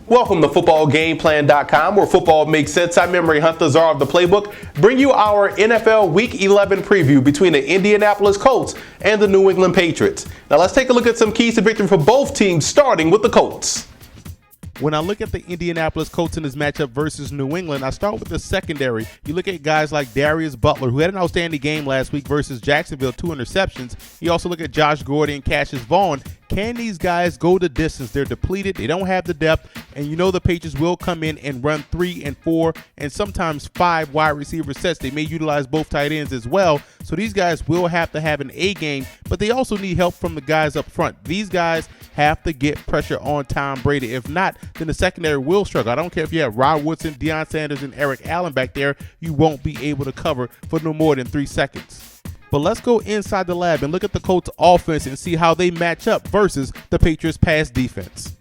Welcome to footballgameplan.com, where football makes sense. I'm Memory Hunt, the czar of the playbook. Bring you our NFL Week 11 preview between the Indianapolis Colts and the New England Patriots. Now let's take a look at some keys to victory for both teams, starting with the Colts. When I look at the Indianapolis Colts in this matchup versus New England, I start with the secondary. You look at guys like Darius Butler, who had an outstanding game last week versus Jacksonville, 2 interceptions. You also look at Josh Gordon and Cassius Vaughn. Can these guys go the distance? They're depleted. They don't have the depth. And you know the Patriots will come in and run 3 and 4 and sometimes 5 wide receiver sets. They may utilize both tight ends as well. So these guys will have to have an A game, but they also need help from the guys up front. These guys have to get pressure on Tom Brady. If not, then the secondary will struggle. I don't care if you have Rod Woodson, Deion Sanders, and Eric Allen back there. You won't be able to cover for no more than 3 seconds. But let's go inside the lab and look at the Colts offense and see how they match up versus the Patriots pass defense.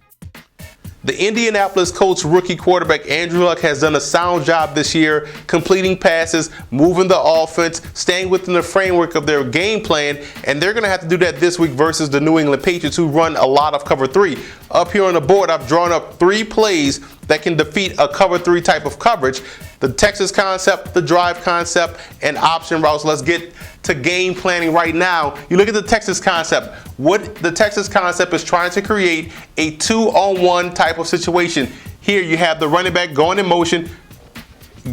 The Indianapolis Colts rookie quarterback Andrew Luck has done a sound job this year, completing passes, moving the offense, staying within the framework of their game plan, and they're going to have to do that this week versus the New England Patriots, who run a lot of cover 3. Up here on the board, I've drawn up 3 plays that can defeat a cover 3 type of coverage: the Texas concept, the drive concept, and option routes. Let's get to game planning right now. You look at the Texas concept. What the Texas concept is trying to create a 2-on-1 type of situation. Here you have the running back going in motion,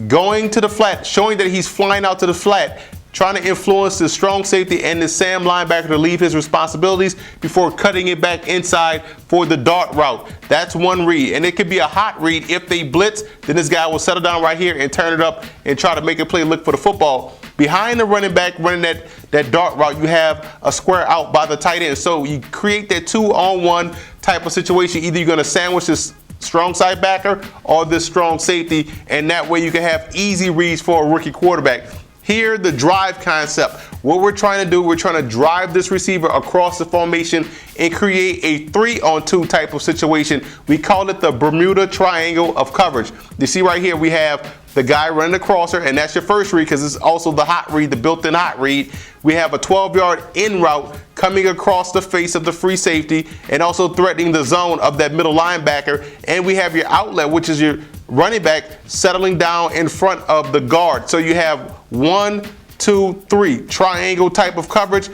going to the flat, showing that he's flying out to the flat, trying to influence the strong safety and the Sam linebacker to leave his responsibilities before cutting it back inside for the dart route. That's one read, and it could be a hot read. If they blitz, then this guy will settle down right here and turn it up and try to make a play, look for the football. Behind the running back running that dart route, you have a square out by the tight end. So you create that 2-on-1 type of situation. Either you're going to sandwich this strong side backer or this strong safety, and that way you can have easy reads for a rookie quarterback. Here, the drive concept. What we're trying to do, we're trying to drive this receiver across the formation and create a 3-on-2 type of situation. We call it the Bermuda Triangle of coverage. You see right here, we have the guy running the crosser, and that's your first read because it's also the hot read, the built-in hot read. We have a 12-yard in route coming across the face of the free safety and also threatening the zone of that middle linebacker. And we have your outlet, which is your running back settling down in front of the guard. So you have 1, 2, 3 triangle type of coverage.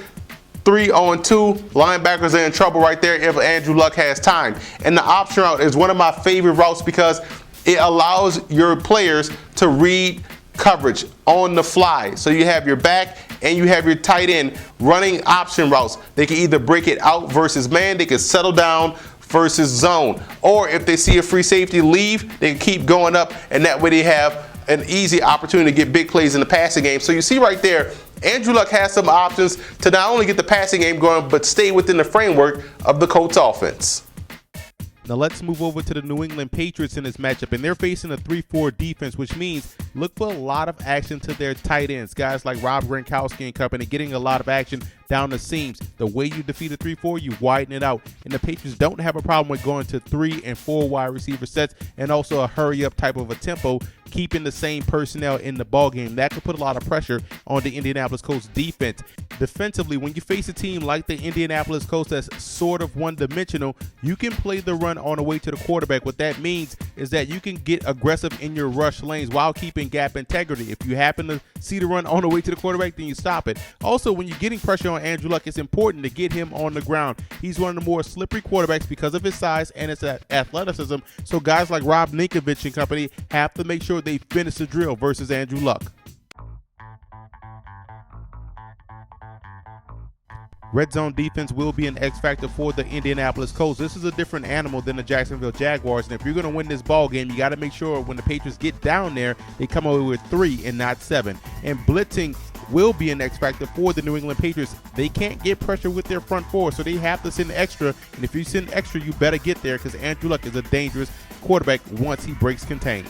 3-on-2, linebackers are in trouble right there if Andrew Luck has time. And the option route is one of my favorite routes because it allows your players to read coverage on the fly. So you have your back and you have your tight end running option routes. They can either break it out versus man, they can settle down versus zone. Or if they see a free safety leave, they can keep going up, and that way they have an easy opportunity to get big plays in the passing game. So you see right there, Andrew Luck has some options to not only get the passing game going, but stay within the framework of the Colts offense. Now let's move over to the New England Patriots in this matchup, and they're facing a 3-4 defense, which means look for a lot of action to their tight ends. Guys like Rob Gronkowski and company getting a lot of action down the seams. The way you defeat a 3-4, you widen it out. And the Patriots don't have a problem with going to 3 and 4 wide receiver sets and also a hurry-up type of a tempo, keeping the same personnel in the ballgame. That could put a lot of pressure on the Indianapolis Colts defense. Defensively, when you face a team like the Indianapolis Colts that's sort of one-dimensional, you can play the run on the way to the quarterback. What that means is that you can get aggressive in your rush lanes while keeping gap integrity. If you happen to see the run on the way to the quarterback, then you stop it. Also, when you're getting pressure on Andrew Luck, it's important to get him on the ground. He's one of the more slippery quarterbacks because of his size and his athleticism. So guys like Rob Ninkovich and company have to make sure they finish the drill versus Andrew Luck. Red zone defense will be an X factor for the Indianapolis Colts. This is a different animal than the Jacksonville Jaguars, and if you're going to win this ball game, you got to make sure when the Patriots get down there, they come away with 3 and not 7. And blitzing will be an X factor for the New England Patriots. They can't get pressure with their front 4, so they have to send extra. And if you send extra, you better get there because Andrew Luck is a dangerous quarterback once he breaks contain.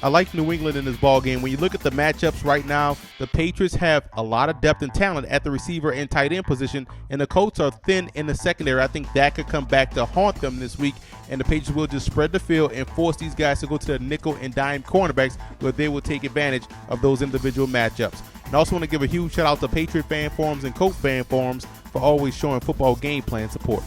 I like New England in this ball game. When you look at the matchups right now, the Patriots have a lot of depth and talent at the receiver and tight end position, and the Colts are thin in the secondary. I think that could come back to haunt them this week, and the Patriots will just spread the field and force these guys to go to the nickel and dime cornerbacks where they will take advantage of those individual matchups. And I also want to give a huge shout out to Patriot fan forums and Colt fan forums. for always showing football game plan support.